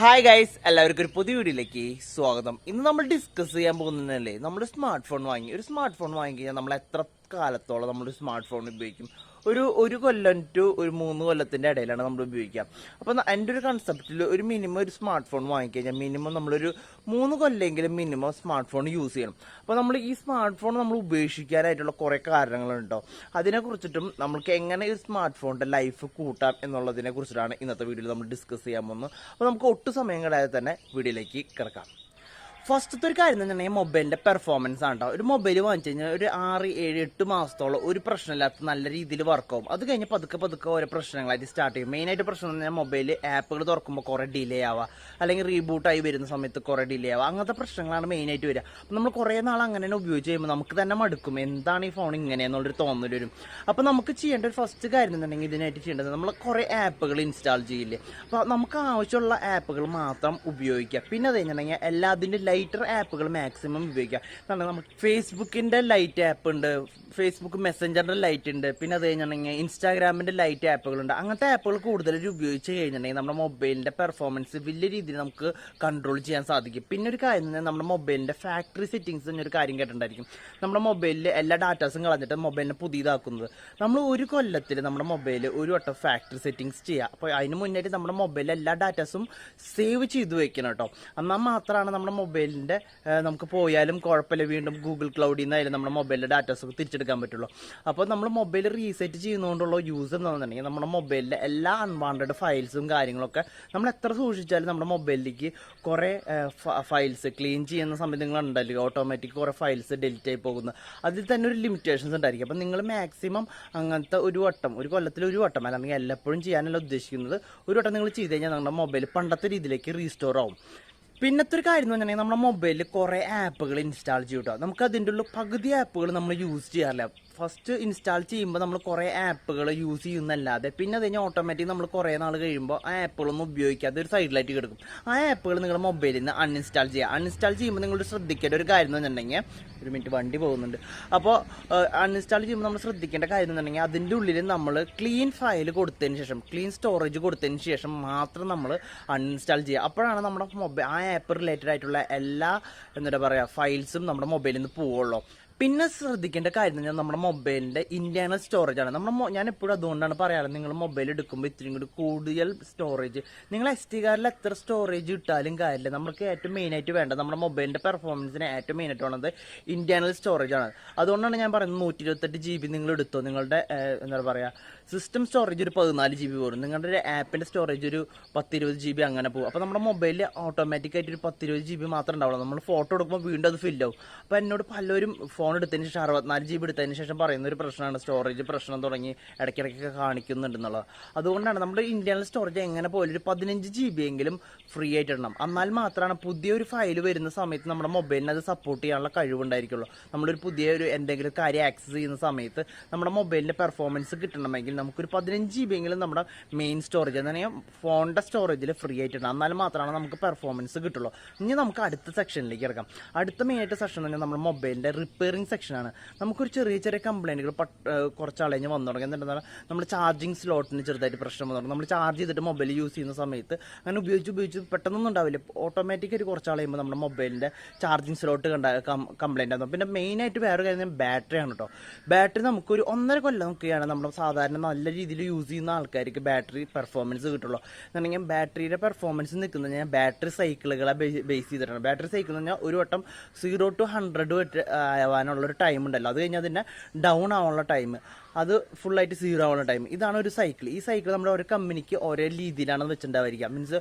Hi guys, എല്ലാവർക്കും ഒരു പുതിയ വീഡിയോയിലേക്ക് സ്വാഗതം. ഇന്ന് നമ്മൾ ഡിസ്കസ് ചെയ്യാൻ പോകുന്നതല്ലേ, നമ്മൾ സ്മാർട്ട് ഫോൺ ഒരു സ്മാർട്ട് ഫോൺ വാങ്ങിക്കഴിഞ്ഞാൽ നമ്മൾ എത്ര കാലത്തോളം നമ്മൾ സ്മാർട്ട് ഫോൺ ഉപയോഗിക്കും. ഒരു കൊല്ലം ടു ഒരു 3 കൊല്ലത്തിൻ്റെ ഇടയിലാണ് നമ്മൾ ഉപയോഗിക്കുക. അപ്പോൾ എൻ്റെ ഒരു കൺസെപ്റ്റിൽ ഒരു മിനിമം ഒരു സ്മാർട്ട് ഫോൺ വാങ്ങിക്കഴിഞ്ഞാൽ മിനിമം നമ്മളൊരു 3 കൊല്ലെങ്കിലും മിനിമം സ്മാർട്ട് ഫോൺ യൂസ് ചെയ്യണം. അപ്പോൾ നമ്മൾ ഈ സ്മാർട്ട് ഫോൺ നമ്മൾ ഉപേക്ഷിക്കാനായിട്ടുള്ള കുറേ കാരണങ്ങളുണ്ടോ, അതിനെക്കുറിച്ചിട്ടും നമുക്ക് എങ്ങനെ ഈ സ്മാർട്ട് ഫോണിൻ്റെ ലൈഫ് കൂട്ടാം എന്നുള്ളതിനെ കുറിച്ചിട്ടാണ് ഇന്നത്തെ വീഡിയോയിൽ നമ്മൾ ഡിസ്കസ് ചെയ്യാൻ പോകുന്നത്. അപ്പോൾ നമുക്ക് ഒട്ടും സമയം കളയാതെ തന്നെ വീഡിയോയിലേക്ക് കിടക്കാം. ഫസ്റ്റത്തെ ഒരു കാര്യം എന്ന് പറഞ്ഞാൽ മൊബൈലിൻ്റെ പെർഫോമൻസ് ആണ് കേട്ടോ. ഒരു മൊബൈൽ വാങ്ങിച്ചു കഴിഞ്ഞാൽ ഒരു 6, 7, 8 മാസത്തോളം ഒരു പ്രശ്നമില്ലാത്ത നല്ല രീതിയിൽ വർക്കാവും. അത് കഴിഞ്ഞ് പതുക്കെ ഓരോ പ്രശ്നങ്ങളായിട്ട് സ്റ്റാർട്ട് ചെയ്യും. മെയിനായിട്ട് പ്രശ്നം എന്ന് പറഞ്ഞാൽ മൊബൈൽ ആപ്പുകൾ തുറക്കുമ്പോൾ കുറേ ഡിലേ ആവുക, അല്ലെങ്കിൽ റീബൂട്ടായി വരുന്ന സമയത്ത് കുറേ ഡിലേ ആവുക, അങ്ങനത്തെ പ്രശ്നങ്ങളാണ് മെയിനായിട്ട് വരിക. അപ്പം നമ്മൾ കുറേ നാൾ അങ്ങനെ തന്നെ ഉപയോഗിച്ച് കഴിയുമ്പോൾ നമുക്ക് തന്നെ മടുക്കും, എന്താണ് ഈ ഫോൺ ഇങ്ങനെയെന്നുള്ളൊരു തോന്നൽ വരും. അപ്പോൾ നമുക്ക് ചെയ്യേണ്ട ഒരു ഫസ്റ്റ് കാര്യം എന്നുണ്ടെങ്കിൽ ഇതിനായിട്ട് ചെയ്യേണ്ടത് നമ്മൾ കുറേ ആപ്പുകൾ ഇൻസ്റ്റാൾ ചെയ്യില്ലേ. അപ്പോൾ നമുക്ക് ആവശ്യമുള്ള ആപ്പുകൾ മാത്രം ഉപയോഗിക്കുക. പിന്നെ അത് കഴിഞ്ഞിട്ടുണ്ടെങ്കിൽ എല്ലാത്തിൻ്റെ ലൈറ്റർ ആപ്പുകൾ മാക്സിമം ഉപയോഗിക്കുക. കാരണം നമുക്ക് ഫേസ്ബുക്കിൻ്റെ ലൈറ്റ് ആപ്പ് ഉണ്ട്, ഫേസ്ബുക്ക് മെസ്സഞ്ചറിൻ്റെ ലൈറ്റ് ഉണ്ട്, പിന്നെ അത് കഴിഞ്ഞിട്ടുണ്ടെങ്കിൽ ഇൻസ്റ്റാഗ്രാമിൻ്റെ ലൈറ്റ് ആപ്പുകളുണ്ട്. അങ്ങനത്തെ ആപ്പുകൾ കൂടുതൽ ഉപയോഗിച്ച് കഴിഞ്ഞിട്ടുണ്ടെങ്കിൽ നമ്മുടെ മൊബൈലിൻ്റെ പെർഫോമൻസ് വലിയ രീതിയിൽ നമുക്ക് കൺട്രോൾ ചെയ്യാൻ സാധിക്കും. പിന്നെ ഒരു കാര്യം തന്നെ, നമ്മുടെ മൊബൈലിൻ്റെ ഫാക്ടറി സെറ്റിങ്സ് എന്നൊരു കാര്യം കേട്ടിട്ടുണ്ടായിരിക്കും. നമ്മുടെ മൊബൈലിൽ എല്ലാ ഡാറ്റാസും കളഞ്ഞിട്ട് മൊബൈലിനെ പുതിയതാക്കുന്നത്. നമ്മൾ ഒരു കൊല്ലത്തിൽ നമ്മുടെ മൊബൈൽ ഒരു വട്ടം ഫാക്ടറി സെറ്റിങ്സ് ചെയ്യുക. അപ്പോൾ അതിന് മുന്നായിട്ട് നമ്മുടെ മൊബൈലിൽ എല്ലാ ഡാറ്റാസും സേവ് ചെയ്ത് വെക്കണം കേട്ടോ. എന്നാൽ മാത്രമാണ് നമ്മുടെ മൊബൈലിൻ്റെ നമുക്ക് പോയാലും കുഴപ്പമില്ല, വീണ്ടും ഗൂഗിൾ ക്ലൗഡിൽ നിന്നായാലും നമ്മുടെ മൊബൈലിലെ ഡാറ്റാസ് തിരിച്ചെടുക്കാൻ പറ്റുള്ളൂ. അപ്പോൾ നമ്മൾ മൊബൈൽ റീസെറ്റ് ചെയ്യുന്നതുകൊണ്ടുള്ള യൂസ് എന്താണെന്നുണ്ടെങ്കിൽ നമ്മുടെ മൊബൈലിലെ എല്ലാ അൺവാണ്ടഡ് ഫയൽസും കാര്യങ്ങളൊക്കെ നമ്മൾ എത്ര സൂക്ഷിച്ചാലും നമ്മുടെ മൊബൈലിലേക്ക് കുറേ ഫയൽസ് ക്ലീൻ ചെയ്യുന്ന സമയത്ത് നിങ്ങൾ ഉണ്ടല്ലോ, ഓട്ടോമാറ്റിക് കുറേ ഫയൽസ് ഡിലീറ്റ് ആയി പോകുന്നത്. അതിൽ തന്നെ ഒരു ലിമിറ്റേഷൻസ് ഉണ്ടായിരിക്കും. അപ്പോൾ നിങ്ങൾ മാക്സിമം അങ്ങനത്തെ ഒരു കൊല്ലത്തിൽ ഒരു വട്ടം, അല്ലെങ്കിൽ എല്ലപ്പോഴും ചെയ്യാനല്ല ഉദ്ദേശിക്കുന്നത്, ഒരു വട്ടം നിങ്ങൾ ചെയ്ത് കഴിഞ്ഞാൽ നമ്മുടെ മൊബൈൽ പണ്ടത്തെ രീതിയിലേക്ക് റീസ്റ്റോർ ആവും. പിന്നത്തെ ഒരു കാര്യം എന്ന് പറഞ്ഞിട്ടുണ്ടെങ്കിൽ നമ്മുടെ മൊബൈലിൽ കുറേ ആപ്പുകൾ ഇൻസ്റ്റാൾ ചെയ്യും കേട്ടോ. നമുക്ക് അതിൻ്റെ ഉള്ള പകുതി ആപ്പുകൾ നമ്മൾ യൂസ് ചെയ്യാറില്ല. ഫസ്റ്റ് ഇൻസ്റ്റാൾ ചെയ്യുമ്പോൾ നമ്മൾ കുറേ ആപ്പുകൾ യൂസ് ചെയ്യുന്നല്ലാതെ പിന്നെ അത് കഴിഞ്ഞാൽ ഓട്ടോമാറ്റിക് നമ്മൾ കുറേ നാൾ കഴിയുമ്പോൾ ആ ആപ്പുകളൊന്നും ഉപയോഗിക്കാതെ ഒരു സൈഡിലായിട്ട് കിടക്കും. ആ ആപ്പുകൾ നിങ്ങളുടെ മൊബൈലിൽ നിന്ന് അൺഇൻസ്റ്റാൾ ചെയ്യുക. അൺഇൻസ്റ്റാൾ ചെയ്യുമ്പോൾ നിങ്ങൾ ശ്രദ്ധിക്കേണ്ട ഒരു കാര്യം എന്ന് പറഞ്ഞിട്ടുണ്ടെങ്കിൽ, ഒരു മിനിറ്റ് വണ്ടി പോകുന്നുണ്ട്. അപ്പോൾ അൺഇൻസ്റ്റാൾ ചെയ്യുമ്പോൾ നമ്മൾ ശ്രദ്ധിക്കേണ്ട കാര്യം എന്ന് പറഞ്ഞിട്ടുണ്ടെങ്കിൽ അതിൻ്റെ ഉള്ളിൽ നമ്മൾ ക്ലീൻ ഫയൽ കൊടുത്തതിന് ശേഷം, ക്ലീൻ സ്റ്റോറേജ് കൊടുത്തതിന് ശേഷം മാത്രം നമ്മൾ അൺഇൻസ്റ്റാൾ ചെയ്യുക. അപ്പോഴാണ് നമ്മുടെ മൊബൈൽ ആ ആപ്പ് റിലേറ്റഡ് ആയിട്ടുള്ള എല്ലാ എന്താ പറയുക ഫയൽസും നമ്മുടെ മൊബൈലിൽ നിന്ന് പോവുള്ളൂ. പിന്നെ ശ്രദ്ധിക്കേണ്ട കാര്യം എന്ന് പറഞ്ഞാൽ നമ്മുടെ മൊബൈലിൻ്റെ ഇൻറ്റേർണൽ സ്റ്റോറേജ് ആണ്. ഞാൻ എപ്പോഴും അതുകൊണ്ടാണ് പറയാറ്, നിങ്ങൾ മൊബൈൽ എടുക്കുമ്പോൾ ഇത്രയും കൂടി കൂടുതൽ സ്റ്റോറേജ്, നിങ്ങൾ SD കാർഡിൽ എത്ര സ്റ്റോറേജ് ഇട്ടാലും കാര്യമില്ല. നമുക്ക് ഏറ്റവും മെയിനായിട്ട് വേണ്ടത് നമ്മുടെ മൊബൈലിൻ്റെ പെർഫോമൻസിന് ഏറ്റവും മെയിനായിട്ട് വേണ്ടത് ഇൻറ്റേർണൽ സ്റ്റോറേജ് ആണ്. അതുകൊണ്ടാണ് ഞാൻ പറയുന്നത് 128 GB നിങ്ങൾ എടുത്തോ. നിങ്ങളുടെ എന്താ പറയുക സിസ്റ്റം സ്റ്റോറേജ് ഒരു 14 GB പോകും, നിങ്ങളുടെ ഒരു ആപ്പിൻ്റെ സ്റ്റോറേജ് ഒരു 10-20 GB അങ്ങനെ പോകും. അപ്പോൾ നമ്മുടെ മൊബൈലിൽ ഓട്ടോമാറ്റിക്കായിട്ട് ഒരു 10-20 GB മാത്രമേ ഉണ്ടാവുള്ളൂ. നമ്മൾ ഫോട്ടോ എടുക്കുമ്പോൾ വീണ്ടും അത് ഫില്ലാവും. അപ്പോൾ എന്നോട് പലരും ഫോൺ എടുത്തതിന് ശേഷം 64 GB എടുത്തതിന് ശേഷം പറയുന്ന ഒരു പ്രശ്നമാണ് സ്റ്റോറേജ് പ്രശ്നം തുടങ്ങി ഇടയ്ക്കിടയ്ക്കൊക്കെ കാണിക്കുന്നുണ്ടെന്നുള്ളത്. അതുകൊണ്ടാണ് നമ്മുടെ ഇന്റേണൽ സ്റ്റോറേജ് എങ്ങനെ പോലും ഒരു 15 GB എങ്കിലും ഫ്രീ ആയിട്ട് ഇടണം. എന്നാൽ മാത്രമാണ് പുതിയൊരു ഫയൽ വരുന്ന സമയത്ത് നമ്മുടെ മൊബൈലിന് അത് സപ്പോർട്ട് ചെയ്യാനുള്ള കഴിവുണ്ടായിരിക്കുള്ളൂ. നമ്മളൊരു പുതിയൊരു എന്തെങ്കിലും കാര്യം ആക്സസ് ചെയ്യുന്ന സമയത്ത് നമ്മുടെ മൊബൈലിൻ്റെ പെർഫോമൻസ് കിട്ടണമെങ്കിൽ നമുക്കൊരു 15 GB എങ്കിലും നമ്മുടെ മെയിൻ സ്റ്റോറേജ് എന്ന് പറഞ്ഞാൽ ഫോണിൻ്റെ സ്റ്റോറേജിൽ ഫ്രീ ആയിട്ട് ഇടണം. എന്നാൽ മാത്രമാണ് നമുക്ക് പെർഫോമൻസ് കിട്ടുള്ളൂ. ഇനി നമുക്ക് അടുത്ത സെക്ഷനിലേക്ക് ഇറക്കാം. അടുത്ത മെയിനായിട്ട് സെക്ഷൻ എന്ന് പറഞ്ഞാൽ നമ്മുടെ മൊബൈലിൻ്റെ റിപ്പയറിംഗ് സെക്ഷനാണ്. നമുക്കൊരു ചെറിയ കംപ്ലൈൻറ്റുകൾ കുറച്ചാളെ കഴിഞ്ഞ് വന്നു തുടങ്ങി. എന്തുകൊണ്ടാണ് നമ്മൾ ചാർജിങ് സ്ലോട്ടിന് ചെറുതായിട്ട് പ്രശ്നം വന്നു തുടങ്ങും. നമ്മൾ ചാർജ് ചെയ്തിട്ട് മൊബൈൽ യൂസ് ചെയ്യുന്ന സമയത്ത് അങ്ങനെ ഉപയോഗിച്ച് പെട്ടെന്നൊന്നും ഉണ്ടാവില്ല. ഓട്ടോമാറ്റിക് ഒരു കുറച്ചാൾ കഴിയുമ്പോൾ നമ്മുടെ മൊബൈലിൻ്റെ ചാർജിങ് സ്ലോട്ട് കംപ്ലൈൻറ്റ് ആകും. പിന്നെ മെയിനായിട്ട് വേറൊരു കാര്യം ബാറ്ററിയാണ് കേട്ടോ. ബാറ്ററി നമുക്കൊരു 1.5 കൊല്ലം നോക്കുകയാണ് നമ്മൾ സാധാരണ നല്ല രീതിയിൽ യൂസ് ചെയ്യുന്ന ആൾക്കാർക്ക് ബാറ്ററി പെർഫോമൻസ് കിട്ടുള്ളൂ. എന്നുണ്ടെങ്കിൽ ബാറ്ററിയുടെ പെർഫോമൻസ് നിൽക്കുന്നത് ഞാൻ ബാറ്ററി സൈക്കിളുകളെ ബേസ് ചെയ്തിട്ടാണ്. ബാറ്ററി സൈക്കിൾ എന്ന് പറഞ്ഞാൽ ഒരു വട്ടം 0 to 100 ആവാനുള്ളൊരു ടൈം ഉണ്ടല്ലോ, അത് കഴിഞ്ഞാൽ അതിൻ്റെ ഡൗൺ ആവാനുള്ള ടൈം, അത് ഫുള്ളായിട്ട് 0 ആവുന്ന ടൈം. ഇതാണ് ഒരു സൈക്കിൾ. ഈ സൈക്കിൾ നമ്മുടെ ഓരോ കമ്പനിക്ക് ഓരോ രീതിയിലാണ് വെച്ചിട്ടുണ്ടാവുക. മീൻസ്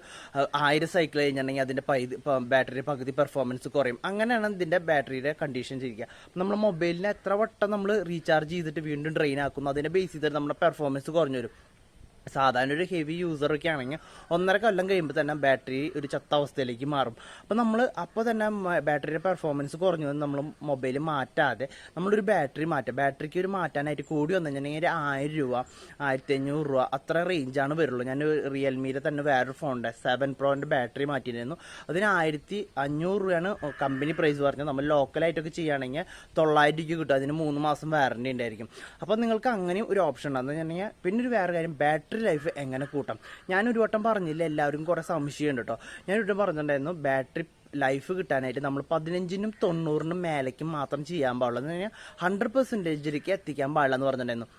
1000 സൈക്കിൾ കഴിഞ്ഞിട്ടുണ്ടെങ്കിൽ അതിൻ്റെ ബാറ്ററി പകുതി പെർഫോമൻസ് കുറയും. അങ്ങനെയാണ് ഇതിൻ്റെ ബാറ്ററിയുടെ കണ്ടീഷൻ ചെയ്യുക. നമ്മൾ മൊബൈലിനെ എത്ര വട്ടം നമ്മൾ റീചാർജ് ചെയ്തിട്ട് വീണ്ടും ഡ്രെയിൻ ആക്കുന്നു, അതിനെ ബേസ് ചെയ്തിട്ട് നമ്മുടെ പെർഫോമൻസ് കുറഞ്ഞു വരും. സാധാരണ ഒരു ഹെവി യൂസറൊക്കെ ആണെങ്കിൽ 1.5 കൊല്ലം കഴിയുമ്പോൾ തന്നെ ബാറ്ററി ഒരു ചത്ത അവസ്ഥയിലേക്ക് മാറും. അപ്പോൾ തന്നെ ബാറ്ററിയുടെ പെർഫോമൻസ് കുറഞ്ഞു വന്ന് നമ്മൾ മൊബൈൽ മാറ്റാതെ നമ്മളൊരു ബാറ്ററി ബാറ്ററിക്ക് ഒരു മാറ്റാനായിട്ട് കൂടി വന്നു കഴിഞ്ഞിട്ടുണ്ടെങ്കിൽ 1000 രൂപ 1500 രൂപ അത്ര റേഞ്ചാണ് വരുള്ളൂ. ഞാൻ റിയൽമിയുടെ തന്നെ വേറൊരു ഫോണിൻ്റെ 7 Proൻ്റെ ബാറ്ററി മാറ്റിയിരുന്നു. അതിന് 1500 രൂപയാണ് കമ്പനി പ്രൈസ് പറഞ്ഞത്. നമ്മൾ ലോക്കലായിട്ടൊക്കെ ചെയ്യുകയാണെങ്കിൽ 900 രൂപയ്ക്ക് കിട്ടും. അതിന് 3 മാസം വാറണ്ടി ഉണ്ടായിരിക്കും. അപ്പോൾ നിങ്ങൾക്ക് അങ്ങനെ ഒരു ഓപ്ഷൻ ഉണ്ടാകുന്നത്. പിന്നെ ഒരു വേറെ കാര്യം, ബാറ്ററി ബാറ്ററി ലൈഫ് എങ്ങനെ കൂട്ടാം. ഞാനൊരു വട്ടം പറഞ്ഞില്ല, എല്ലാവരും കുറേ സംശയമുണ്ട് കേട്ടോ. ഞാനൊരു വട്ടം പറഞ്ഞിട്ടുണ്ടായിരുന്നു ബാറ്ററി ലൈഫ് കിട്ടാനായിട്ട് നമ്മൾ 15നും 90നും മേലേക്കും മാത്രം ചെയ്യാൻ പാടുള്ളൂ, എന്ന് പറഞ്ഞാൽ 100%ലേക്ക് എത്തിക്കാൻ പാടില്ല എന്ന് പറഞ്ഞിട്ടുണ്ടായിരുന്നു.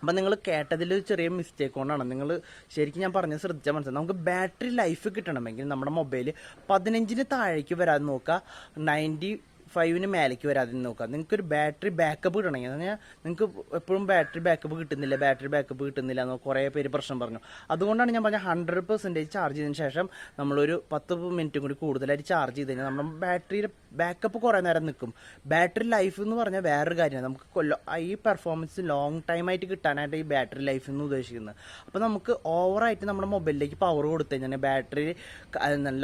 അപ്പം നിങ്ങൾ കേട്ടതിൽ ചെറിയ മിസ്റ്റേക്ക് കൊണ്ടാണ്. നിങ്ങൾ ശരിക്കും ഞാൻ പറഞ്ഞത് ശ്രദ്ധിച്ചാൽ മനസ്സിലാവും. നമുക്ക് ബാറ്ററി ലൈഫ് കിട്ടണമെങ്കിൽ നമ്മുടെ മൊബൈൽ 15ന് താഴേക്ക് വരാതെ നോക്കുക, 95ന് മേലേക്ക് വരാതെ നോക്കുക. നിങ്ങൾക്കൊരു ബാറ്ററി ബാക്കപ്പ് കിട്ടണമെങ്കിൽ എന്ന് പറഞ്ഞാൽ നിങ്ങൾക്ക് എപ്പോഴും ബാറ്ററി ബാക്കപ്പ് കിട്ടുന്നില്ല എന്ന് കുറേ പേര് പ്രശ്നം പറഞ്ഞു. അതുകൊണ്ടാണ് ഞാൻ പറഞ്ഞത് 100% ചാർജ് ചെയ്തതിന് ശേഷം നമ്മളൊരു 10 മിനിറ്റും കൂടി കൂടുതലായിട്ട് ചാർജ് ചെയ്ത് കഴിഞ്ഞാൽ നമ്മുടെ ബാറ്ററിയുടെ ബാക്കപ്പ് കുറേ നേരം നിൽക്കും. ബാറ്ററി ലൈഫ് എന്ന് പറഞ്ഞാൽ വേറൊരു കാര്യമാണ്. നമുക്ക് ഈ പെർഫോമൻസ് ലോങ് ടൈമായിട്ട് കിട്ടാനായിട്ട് ഈ ബാറ്ററി ലൈഫ് എന്ന് ഉദ്ദേശിക്കുന്നത്. അപ്പോൾ നമുക്ക് ഓവറായിട്ട് നമ്മുടെ മൊബൈലിലേക്ക് പവർ കൊടുത്തു കഴിഞ്ഞാൽ ബാറ്ററി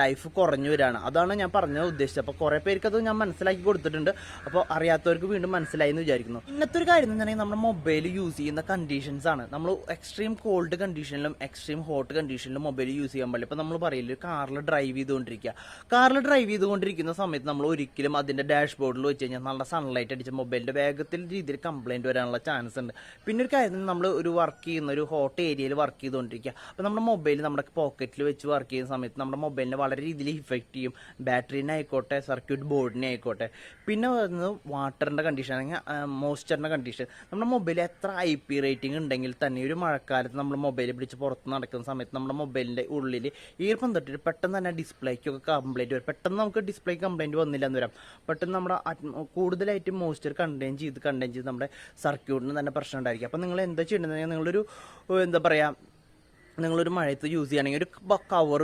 ലൈഫ് കുറഞ്ഞു വരികയാണ്. അതാണ് ഞാൻ പറഞ്ഞത് ഉദ്ദേശിച്ചത്. അപ്പോൾ കുറേ പേർക്ക് അത് ഞാൻ മനസ്സിലാക്കി കൊടുത്തിട്ടുണ്ട്. അപ്പോൾ അറിയാത്തവർക്ക് വീണ്ടും മനസ്സിലായി എന്ന് വിചാരിക്കുന്നു. ഇന്നത്തെ ഒരു കാര്യം എന്ന് പറഞ്ഞാൽ നമ്മുടെ മൊബൈൽ യൂസ് ചെയ്യുന്ന കണ്ടീഷൻസ് ആണ്. നമ്മൾ എക്സ്ട്രീം കോൾഡ് കണ്ടീഷനിലും എക്സ്ട്രീം ഹോട്ട് കണ്ടീഷനിലും മൊബൈൽ യൂസ് ചെയ്യാൻ പാടില്ല. ഇപ്പോൾ നമ്മൾ പറയില്ല, കാറിൽ ഡ്രൈവ് ചെയ്തുകൊണ്ടിരിക്കുന്ന സമയത്ത് നമ്മൾ ഒരിക്കലും അതിൻ്റെ ഡാഷ്ബോർഡിൽ വെച്ച് കഴിഞ്ഞാൽ നല്ല സൺലൈറ്റ് അടിച്ച മൊബൈലിൻ്റെ വേഗത്തിൽ രീതിയിൽ കംപ്ലൈൻറ്റ് വരാനുള്ള ചാൻസ് ഉണ്ട്. പിന്നെ ഒരു കാര്യം, നമ്മൾ ഒരു വർക്ക് ചെയ്യുന്ന ഒരു ഹോട്ട് ഏരിയയിൽ വർക്ക് ചെയ്തുകൊണ്ടിരിക്കുക. അപ്പോൾ നമ്മുടെ മൊബൈൽ നമ്മുടെ പോക്കറ്റിൽ വെച്ച് വർക്ക് ചെയ്യുന്ന സമയത്ത് നമ്മുടെ മൊബൈലിനെ വളരെ രീതിയിൽ ഇഫക്റ്റ് ചെയ്യും. ബാറ്ററീനെ ആയിക്കോട്ടെ, സർക്യൂട്ട് ബോർഡിനെ ആയിക്കോട്ടെ. പിന്നെ വരുന്നത് വാട്ടറിൻ്റെ കണ്ടീഷൻ അല്ലെങ്കിൽ മോയ്സ്ചറിൻ്റെ കണ്ടീഷൻ. നമ്മുടെ മൊബൈൽ എത്ര IP റേറ്റിംഗ് ഉണ്ടെങ്കിൽ തന്നെ ഒരു മഴക്കാലത്ത് നമ്മൾ മൊബൈൽ പിടിച്ച് പുറത്ത് നടക്കുന്ന സമയത്ത് നമ്മുടെ മൊബൈലിൻ്റെ ഉള്ളിൽ ഈർപ്പം തൊട്ടിട്ട് പെട്ടെന്ന് തന്നെ ഡിസ്പ്ലേക്കൊക്കെ കംപ്ലൈൻറ്റ് വരും. പെട്ടെന്ന് നമുക്ക് ഡിസ്പ്ലേ കംപ്ലൈൻറ്റ് വന്നില്ല എന്ന് വരാം. പെട്ടെന്ന് നമ്മുടെ കൂടുതലായിട്ട് മോയ്സ്ചർ കണ്ടെയ്ൻ ചെയ്ത് നമ്മുടെ സർക്യൂട്ടിന് തന്നെ പ്രശ്നം ഉണ്ടായിരിക്കും. അപ്പോൾ നിങ്ങൾ എന്താ ചെയ്യേണ്ടത്, നിങ്ങളൊരു എന്താ പറയുക, നിങ്ങളൊരു മഴയത്ത് യൂസ് ചെയ്യുകയാണെങ്കിൽ ഒരു കവർ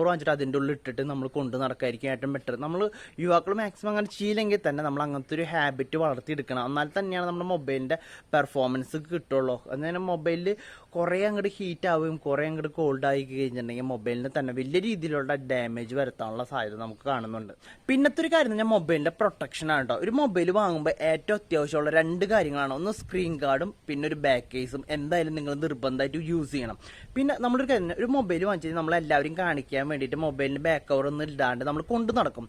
വാങ്ങിച്ചിട്ട് അതിൻ്റെ ഉള്ളിൽ ഇട്ടിട്ട് നമ്മൾ കൊണ്ട് നടക്കായിരിക്കും ഏറ്റവും ബെറ്റർ. നമ്മൾ യുവാക്കൾ മാക്സിമം അങ്ങനെ ചെയ്യില്ലെങ്കിൽ തന്നെ നമ്മൾ അങ്ങനത്തെ ഒരു ഹാബിറ്റ് വളർത്തിയെടുക്കണം. എന്നാൽ തന്നെയാണ് നമ്മുടെ മൊബൈലിൻ്റെ പെർഫോമൻസ് കിട്ടുള്ളൂ. അങ്ങനെ മൊബൈലിൽ കുറേ അങ്ങോട്ട് ഹീറ്റ് ആവുകയും കുറേ അങ്ങോട്ട് കോൾഡ് ആയി കഴിഞ്ഞിട്ടുണ്ടെങ്കിൽ മൊബൈലിന് തന്നെ വലിയ രീതിയിലുള്ള ഡാമേജ് വരുത്താനുള്ള സാധ്യത നമുക്ക് കാണുന്നുണ്ട്. പിന്നത്തെ ഒരു കാര്യം എന്ന് പറഞ്ഞാൽ മൊബൈലിൻ്റെ പ്രൊട്ടക്ഷനാണ് കേട്ടോ. ഒരു മൊബൈൽ വാങ്ങുമ്പോൾ ഏറ്റവും അത്യാവശ്യമുള്ള 2 കാര്യങ്ങളാണ്. ഒന്ന് സ്ക്രീൻ ഗാർഡും പിന്നെ ഒരു ബാക്ക് കേസും എന്തായാലും നിങ്ങൾ നിർബന്ധമായിട്ട് യൂസ് ചെയ്യണം. പിന്നെ നമ്മളൊരു കാര്യം, ഒരു മൊബൈൽ വാങ്ങിച്ചാൽ നമ്മളെല്ലാവരും കാണിക്കാൻ വേണ്ടിയിട്ട് മൊബൈലിന് ബാക്ക് കവർ ഒന്നും ഇല്ലാണ്ട് നമ്മൾ കൊണ്ടു നടക്കും.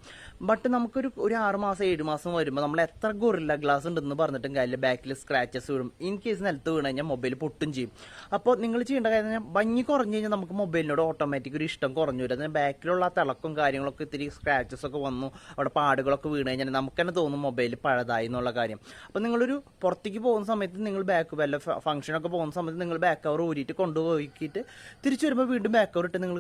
ബട്ട് നമുക്കൊരു 6 മാസം 7 മാസം വരുമ്പോൾ നമ്മൾ എത്ര ഗൊറില്ല ഗ്ലാസ് ഉണ്ടെന്ന് പറഞ്ഞിട്ടും കാര്യമില്ല, ബാക്കിൽ സ്ക്രാച്ചസ് വീഴും. ഇൻ കേസ് നിലത്ത് വീണ് കഴിഞ്ഞാൽ മൊബൈൽ പൊട്ടും ചെയ്യും. അപ്പോൾ നിങ്ങൾ ചെയ്യേണ്ട കാര്യം പറഞ്ഞാൽ ഭംഗി കുറഞ്ഞു കഴിഞ്ഞാൽ നമുക്ക് മൊബൈലിനോട് ഓട്ടോമാറ്റിക് ഒരു ഇഷ്ടം കുറഞ്ഞു വരും. അതിന് ബാക്കിലുള്ള തിളക്കും കാര്യങ്ങളൊക്കെ ഇത്തിരി സ്ക്രാച്ചസ് ഒക്കെ വന്നു, അവിടെ പാടുകളൊക്കെ വീണ് കഴിഞ്ഞാൽ നമുക്ക് തന്നെ തോന്നും മൊബൈൽ പഴതായി എന്നുള്ള കാര്യം. അപ്പോൾ നിങ്ങളൊരു പുറത്തേക്ക് പോകുന്ന സമയത്ത് നിങ്ങൾ വല്ല ഫംഗ്ഷനൊക്കെ പോകുന്ന സമയത്ത് നിങ്ങൾ ബാക്ക് കവർ ഊരിയിട്ട് കൊണ്ടുപോയിക്കിട്ട് തിരിച്ചു വരുമ്പോൾ വീണ്ടും ബാക്ക് കവർ ഇട്ട് നിങ്ങൾ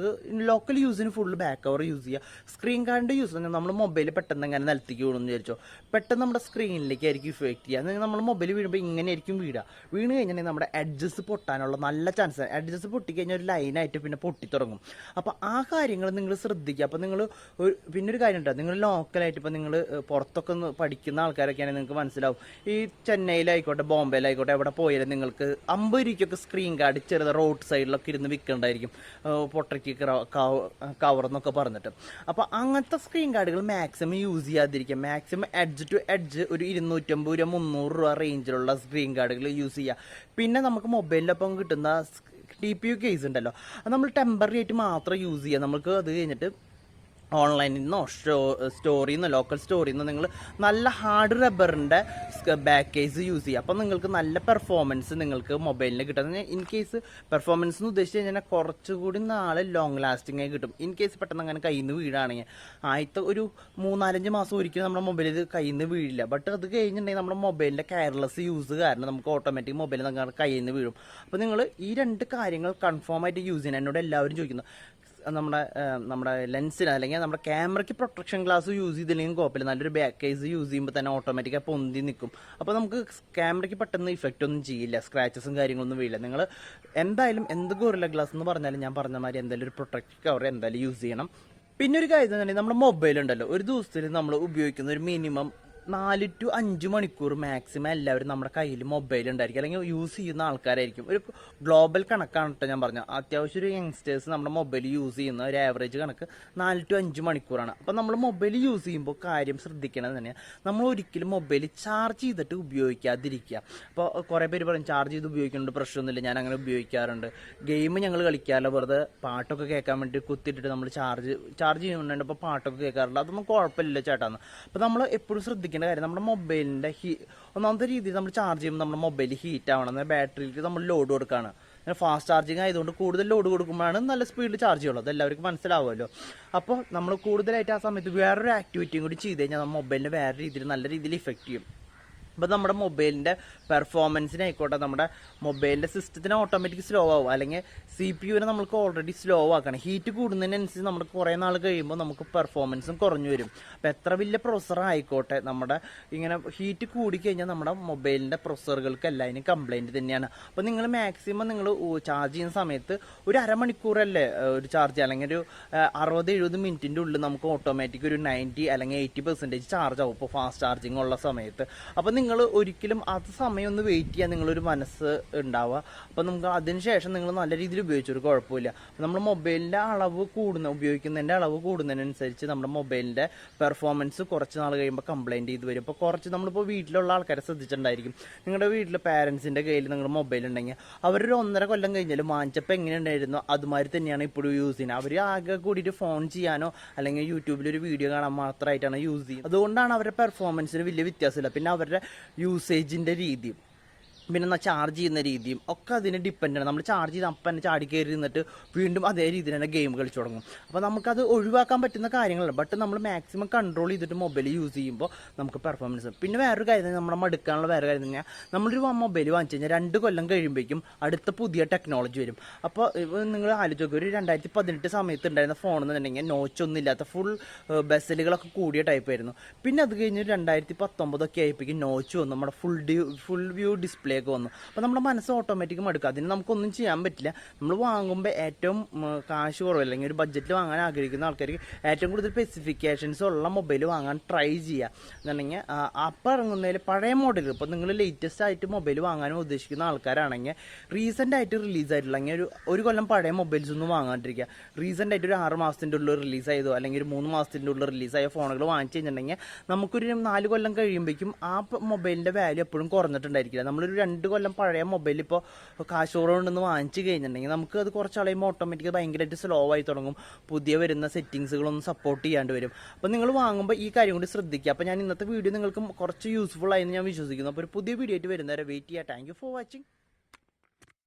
ലോക്കൽ യൂസിന് ഫുള്ള് ബാക്ക് കവർ യൂസ് ചെയ്യുക. സ്ക്രീൻ ഗാർഡിൻ്റെ യൂസ് പറഞ്ഞാൽ നമ്മൾ മൊബൈൽ പെട്ടെന്ന് അങ്ങനെ നിലത്തേക്ക് വീണെന്ന് വിചാരിച്ചോ, പെട്ടെന്ന് നമ്മുടെ സ്ക്രീനിലേക്ക് ആയിരിക്കും ഇഫക്റ്റ് ചെയ്യുക. എന്നാൽ നമ്മൾ മൊബൈൽ വീഴുമ്പോൾ ഇങ്ങനെ ആയിരിക്കും വീണ് കഴിഞ്ഞിട്ടുണ്ടെങ്കിൽ നമ്മുടെ എഡ്ജസ് പൊട്ടാനുള്ള നല്ല ചാൻസ് ആണ്. എഡ്ജസ് പൊട്ടിക്കഴിഞ്ഞാൽ ഒരു ലൈനായിട്ട് പിന്നെ പൊട്ടി തുടങ്ങും. അപ്പോൾ ആ കാര്യങ്ങൾ നിങ്ങൾ ശ്രദ്ധിക്കുക. അപ്പോൾ നിങ്ങൾ പിന്നെ ഒരു കാര്യം ഉണ്ടോ, നിങ്ങൾ ലോക്കലായിട്ട് ഇപ്പോൾ നിങ്ങൾ പുറത്തൊക്കെ പഠിക്കുന്ന ആൾക്കാരൊക്കെയാണെങ്കിൽ നിങ്ങൾക്ക് മനസ്സിലാവും. ഈ ചെന്നൈയിലായിക്കോട്ടെ ബോംബെയിലായിക്കോട്ടെ എവിടെ പോയാലും നിങ്ങൾക്ക് 50 രൂപയ്ക്കൊക്കെ സ്ക്രീൻ ഗാർഡ് ചെറുത് റോഡ് സൈഡിലൊക്കെ ഇരുന്ന് വിൽക്കണ്ടായിരിക്കും, പൊട്ടയ്ക്ക് കവർ എന്നൊക്കെ പറഞ്ഞിട്ട്. അപ്പോൾ അങ്ങനത്തെ സ്ക്രീൻ ഗാർഡുകൾ മാക്സിമം യൂസ് ചെയ്യാതിരിക്കുക. മാക്സിമം എഡ്ജ് ടു എഡ്ജ് ഒരു 250 രൂപ 300 രൂപ റേഞ്ചിലുള്ള സ്ക്രീൻ ഗാർഡുകൾ യൂസ് ചെയ്യുക. പിന്നെ നമുക്ക് മൊബൈലിനൊപ്പം കിട്ടുന്ന TPU കേസ് ഉണ്ടല്ലോ, അത് നമ്മൾ ടെമ്പററി ആയിട്ട് മാത്രം യൂസ് ചെയ്യുക. നമുക്ക് അത് കഴിഞ്ഞിട്ട് ഓൺലൈനിൽ നിന്നോ സ്റ്റോറിൽ നിന്നോ ലോക്കൽ സ്റ്റോറിൽ നിന്നോ നിങ്ങൾ നല്ല ഹാർഡ് റബ്ബറിൻ്റെ ബാക്ക് കേസ് യൂസ് ചെയ്യുക. അപ്പോൾ നിങ്ങൾക്ക് നല്ല പെർഫോമൻസ് നിങ്ങൾക്ക് മൊബൈലിന് കിട്ടും. ഇൻ കേസ് പെർഫോമൻസ് എന്ന് ഉദ്ദേശിച്ച് കഴിഞ്ഞാൽ കുറച്ചുകൂടി നാളെ ലോങ് ലാസ്റ്റിംഗ് ആയി കിട്ടും. ഇൻ കേസ് പെട്ടെന്ന് അങ്ങനെ കയ്യിൽ നിന്ന് വീഴുകയാണെങ്കിൽ ആദ്യത്തെ ഒരു 3-4 മാസം ഒരിക്കലും നമ്മുടെ മൊബൈലിൽ കയ്യിൽ നിന്ന് വീഴില്ല. ബട്ട് അത് കഴിഞ്ഞിട്ടുണ്ടെങ്കിൽ നമ്മുടെ മൊബൈലിൻ്റെ കെയർലെസ് യൂസ് കാരണം നമുക്ക് ഓട്ടോമാറ്റിക് മൊബൈലിൽ നിന്ന് കയ്യിൽ നിന്ന് വീഴും. അപ്പോൾ നിങ്ങൾ ഈ 2 കാര്യങ്ങൾ കൺഫേം ആയിട്ട് യൂസ് ചെയ്യണം. എന്നോട് എല്ലാവരും ചോദിക്കുന്നു, നമ്മുടെ ലെൻസിന് അല്ലെങ്കിൽ നമ്മുടെ ക്യാമറയ്ക്ക് പ്രൊട്ടക്ഷൻ ഗ്ലാസ് യൂസ് ചെയ്തില്ലെങ്കിൽ കുഴപ്പമില്ല, നല്ലൊരു ബാക്ക് കേസ് യൂസ് ചെയ്യുമ്പോൾ തന്നെ ഓട്ടോമാറ്റിക്കായി പൊന്തി നിൽക്കും. അപ്പോൾ നമുക്ക് ക്യാമറയ്ക്ക് പെട്ടെന്ന് ഇഫക്റ്റ് ഒന്നും ചെയ്യില്ല, സ്ക്രാച്ചസും കാര്യങ്ങളൊന്നും വീഴില്ല. നിങ്ങൾ എന്തായാലും എന്ത് ഗൊറില്ല ഗ്ലാസ് എന്ന് പറഞ്ഞാലും ഞാൻ പറഞ്ഞ മാതിരി എന്തായാലും ഒരു പ്രൊട്ടക്റ്റീവ് കവർ എന്തായാലും യൂസ് ചെയ്യണം. പിന്നെ ഒരു കാര്യം തന്നെ, നമ്മുടെ മൊബൈൽ ഉണ്ടല്ലോ, ഒരു ദിവസത്തിൽ നമ്മൾ ഉപയോഗിക്കുന്ന ഒരു മിനിമം 4 to 5 മണിക്കൂർ മാക്സിമം എല്ലാവരും നമ്മുടെ കയ്യിൽ മൊബൈൽ ഉണ്ടായിരിക്കും, അല്ലെങ്കിൽ യൂസ് ചെയ്യുന്ന ആൾക്കാരായിരിക്കും. ഒരു ഗ്ലോബൽ കണക്കാണ് കേട്ടോ ഞാൻ പറഞ്ഞത്. അത്യാവശ്യം ഒരു യങ്സ്റ്റേഴ്സ് നമ്മുടെ മൊബൈൽ യൂസ് ചെയ്യുന്ന ഒരു ആവറേജ് കണക്ക് 4 to 5 മണിക്കൂറാണ്. അപ്പോൾ നമ്മൾ മൊബൈൽ യൂസ് ചെയ്യുമ്പോൾ കാര്യം ശ്രദ്ധിക്കണത് തന്നെയാണ്, നമ്മൾ ഒരിക്കലും മൊബൈൽ ചാർജ് ചെയ്തിട്ട് ഉപയോഗിക്കാതിരിക്കുക. അപ്പോൾ കുറേ പേര് പറയും ചാർജ് ചെയ്ത് ഉപയോഗിക്കുന്നുണ്ട്, പ്രശ്നമൊന്നുമില്ല, ഞാൻ അങ്ങനെ ഉപയോഗിക്കാറുണ്ട്. ഗെയിം ഞങ്ങൾ കളിക്കാറില്ല, വെറുതെ പാട്ടൊക്കെ കേൾക്കാൻ വേണ്ടി കുത്തിയിട്ടിട്ട് നമ്മൾ ചാർജ് ചെയ്യുന്നുണ്ട്. അപ്പോൾ പാട്ടൊക്കെ കേൾക്കാറുണ്ട്, അതൊന്നും കുഴപ്പമില്ല ചേട്ടാന്ന്. അപ്പോൾ നമ്മൾ എപ്പോഴും ശ്രദ്ധിക്കേണ്ട കാര്യം, നമ്മുടെ മൊബൈലിൻ്റെ ഒന്നാമത്തെ രീതിയിൽ നമ്മൾ ചാർജ് ചെയ്യുമ്പോൾ നമ്മുടെ മൊബൈൽ ഹീറ്റ് ആവണം. ബാറ്ററിക്ക് നമ്മൾ ലോഡ് കൊടുക്കുകയാണ്. അങ്ങനെ ഫാസ്റ്റ് ചാർജിങ് ആയതുകൊണ്ട് കൂടുതൽ ലോഡ് കൊടുക്കുമ്പോഴാണ് നല്ല സ്പീഡിൽ ചാർജ് ചെയ്യുള്ളൂ. അത് എല്ലാവർക്കും മനസ്സിലാവുമല്ലോ. അപ്പോൾ നമ്മൾ കൂടുതലായിട്ട് ആ സമയത്ത് വേറൊരു ആക്ടിവിറ്റിയും കൂടി ചെയ്ത് കഴിഞ്ഞാൽ നമ്മൾ മൊബൈലിനെ വേറെ രീതിയിൽ നല്ല രീതിയിൽ ഇഫക്റ്റ് ചെയ്യും. അപ്പോൾ നമ്മുടെ മൊബൈലിൻ്റെ പെർഫോമൻസിനായിക്കോട്ടെ, നമ്മുടെ മൊബൈലിൻ്റെ സിസ്റ്റത്തിന് ഓട്ടോമാറ്റിക് സ്ലോ ആവും, അല്ലെങ്കിൽ CPU നമുക്ക് ഓൾറെഡി സ്ലോ ആക്കണം. ഹീറ്റ് കൂടുന്നതിനനുസരിച്ച് നമുക്ക് കുറേ നാൾ കഴിയുമ്പോൾ നമുക്ക് പെർഫോമൻസും കുറഞ്ഞു വരും. അപ്പോൾ എത്ര വലിയ പ്രൊസസ്സർ ആയിക്കോട്ടെ, നമ്മുടെ ഇങ്ങനെ ഹീറ്റ് കൂടിക്കഴിഞ്ഞാൽ നമ്മുടെ മൊബൈലിൻ്റെ പ്രൊസസ്സറുകൾക്ക് എല്ലാതിനും കംപ്ലൈൻറ്റ് തന്നെയാണ്. അപ്പോൾ നിങ്ങൾ മാക്സിമം നിങ്ങൾ ചാർജ് ചെയ്യുന്ന സമയത്ത് ഒരു അരമണിക്കൂറല്ലേ ഒരു ചാർജ്, അല്ലെങ്കിൽ ഒരു 60-70 മിനിറ്റിൻ്റെ ഉള്ളിൽ നമുക്ക് ഓട്ടോമാറ്റിക് ഒരു 90 അല്ലെങ്കിൽ 80% ചാർജ് ആവും ഇപ്പോൾ ഫാസ്റ്റ് ചാർജിങ് ഉള്ള സമയത്ത്. അപ്പോൾ നിങ്ങൾ ഒരിക്കലും അത് സമയം ഒന്ന് വെയിറ്റ് ചെയ്യാൻ നിങ്ങളൊരു മനസ്സ് ഉണ്ടാവുക. അപ്പോൾ നമുക്ക് അതിനുശേഷം നിങ്ങൾ നല്ല രീതിയിൽ ഉപയോഗിച്ചൊരു കുഴപ്പമില്ല. അപ്പോൾ നമ്മൾ മൊബൈലിൻ്റെ അളവ് ഉപയോഗിക്കുന്നതിൻ്റെ അളവ് കൂടുന്നതിനനുസരിച്ച് നമ്മുടെ മൊബൈലിൻ്റെ പെർഫോമൻസ് കുറച്ച് നാൾ കഴിയുമ്പോൾ കംപ്ലൈൻറ്റ് ചെയ്ത് വരും. അപ്പോൾ കുറച്ച് നമ്മളിപ്പോൾ വീട്ടിലുള്ള ആൾക്കാരെ ശ്രദ്ധിച്ചിട്ടുണ്ടായിരിക്കും, നിങ്ങളുടെ വീട്ടിൽ പാരൻസിൻ്റെ കയ്യിൽ നിങ്ങളുടെ മൊബൈൽ ഉണ്ടെങ്കിൽ അവരൊരു 1.5 കൊല്ലം കഴിഞ്ഞാലും വാങ്ങിച്ചപ്പോൾ എങ്ങനെ ഉണ്ടായിരുന്നോ അതുമാതിരി തന്നെയാണ് ഇപ്പോഴും യൂസ് ചെയ്യുന്നത്. അവർ ആകെ കൂടിയിട്ട് ഫോൺ ചെയ്യാനോ അല്ലെങ്കിൽ യൂട്യൂബിലൊരു വീഡിയോ കാണാൻ മാത്രമായിട്ടാണ് യൂസ് ചെയ്യുന്നത്. അതുകൊണ്ടാണ് അവരുടെ പെർഫോമൻസിന് വലിയ വ്യത്യാസമില്ല. പിന്നെ അവരുടെ യൂസേജിൻ്റെ രീതിയും പിന്നെ ചാർജ് ചെയ്യുന്ന രീതിയും ഒക്കെ അതിന് ഡിപ്പെൻഡാണ്. നമ്മൾ ചാർജ് ചെയ്ത് അപ്പം തന്നെ ചാടി കയറി നിന്നിട്ട് വീണ്ടും അതേ രീതിയിൽ തന്നെ ഗെയിം കളിച്ചു തുടങ്ങും. അപ്പോൾ നമുക്കത് ഒഴിവാക്കാൻ പറ്റുന്ന കാര്യങ്ങളല്ല. ബട്ട് നമ്മൾ മാക്സിമം കൺട്രോൾ ചെയ്തിട്ട് മൊബൈൽ യൂസ് ചെയ്യുമ്പോൾ നമുക്ക് പെർഫോമൻസ്. പിന്നെ വേറൊരു കാര്യം, നമ്മുടെ മടുക്കാനുള്ള വേറെ കാര്യം പറഞ്ഞാൽ നമ്മളൊരു മൊബൈൽ വാങ്ങിച്ചു കഴിഞ്ഞാൽ 2 കൊല്ലം കഴിയുമ്പോഴേക്കും അടുത്ത പുതിയ ടെക്നോളജി വരും. അപ്പോൾ നിങ്ങൾ ആലോചിക്കുക, ഒരു 2018 സമയത്ത് ഉണ്ടായിരുന്ന ഫോണെന്നുണ്ടെങ്കിൽ നോച്ചൊന്നും ഇല്ലാത്ത ഫുൾ ബെസലുകളൊക്കെ കൂടിയ ടൈപ്പ് ആയിരുന്നു. പിന്നെ അത് കഴിഞ്ഞ് 2019 ആയപ്പോഴേക്കും നോച്ച് വന്നു, നമ്മുടെ ഫുൾ വ്യൂ ഡിസ്പ്ലേ ഒക്കെ വന്നു. അപ്പോൾ നമ്മുടെ മനസ്സ് ഓട്ടോമാറ്റിക് മടുക്കുക. അതിന് നമുക്കൊന്നും ചെയ്യാൻ പറ്റില്ല. നമ്മൾ വാങ്ങുമ്പോൾ ഏറ്റവും കാശ് കുറവ് അല്ലെങ്കിൽ ഒരു ബഡ്ജറ്റിൽ വാങ്ങാൻ ആഗ്രഹിക്കുന്ന ആൾക്കാർക്ക് ഏറ്റവും കൂടുതൽ സ്പെസിഫിക്കേഷൻസ് ഉള്ള മൊബൈൽ വാങ്ങാൻ ട്രൈ ചെയ്യുക. എന്നുണ്ടെങ്കിൽ അപ്പം ഇറങ്ങുന്നതിൽ പഴയ മോഡൽ, ഇപ്പോൾ നിങ്ങൾ ലേറ്റസ്റ്റ് ആയിട്ട് മൊബൈൽ വാങ്ങാനും ഉദ്ദേശിക്കുന്ന ആൾക്കാരാണെങ്കിൽ റീസെൻ്റ് ആയിട്ട് റിലീസായിട്ടുള്ള അല്ലെങ്കിൽ ഒരു കൊല്ലം പഴയ മൊബൈൽസ് ഒന്നും വാങ്ങാണ്ടിരിക്കുക. റീസെൻ്റ് ആയിട്ട് ഒരു 6 മാസത്തിൻ്റെ ഉള്ളിൽ റിലീസ് ചെയ്തോ അല്ലെങ്കിൽ ഒരു 3 മാസത്തിൻ്റെ ഉള്ളിൽ റിലീസായ ഫോണുകൾ വാങ്ങിച്ചു കഴിഞ്ഞിട്ടുണ്ടെങ്കിൽ നമുക്കൊരു 4 കൊല്ലം കഴിയുമ്പോഴേക്കും ആ മൊബൈലിൻ്റെ വാല്യൂ എപ്പോഴും കുറഞ്ഞിട്ടുണ്ടായിരിക്കില്ല. നമ്മളൊരു 2 കൊല്ലം പഴയ മൊബൈൽ ഇപ്പോൾ കാശ് കുറവുണ്ടെന്ന് വാങ്ങിച്ചു കഴിഞ്ഞിട്ടുണ്ടെങ്കിൽ നമുക്ക് അത് കുറച്ച് കളയുമ്പോൾ ഓട്ടോമാറ്റിക് ഭയങ്കരമായിട്ട് സ്ലോ ആയി തുടങ്ങും. പുതിയ വരുന്ന സെറ്റിങ്സുകളൊന്നും സപ്പോർട്ട് ചെയ്യാണ്ട് വരും. അപ്പോൾ നിങ്ങൾ വാങ്ങുമ്പോൾ ഈ കാര്യം കൂടി ശ്രദ്ധിക്കുക. അപ്പോൾ ഞാൻ ഇന്നത്തെ വീഡിയോ നിങ്ങൾക്ക് കുറച്ച് യൂസ്ഫുൾ ആയെന്ന് ഞാൻ വിശ്വസിക്കുന്നു. അപ്പോൾ ഒരു പുതിയ വീഡിയോ ആയിട്ട് വരുന്നവരെ വെയിറ്റ് ചെയ്യുക. Thank you for watching.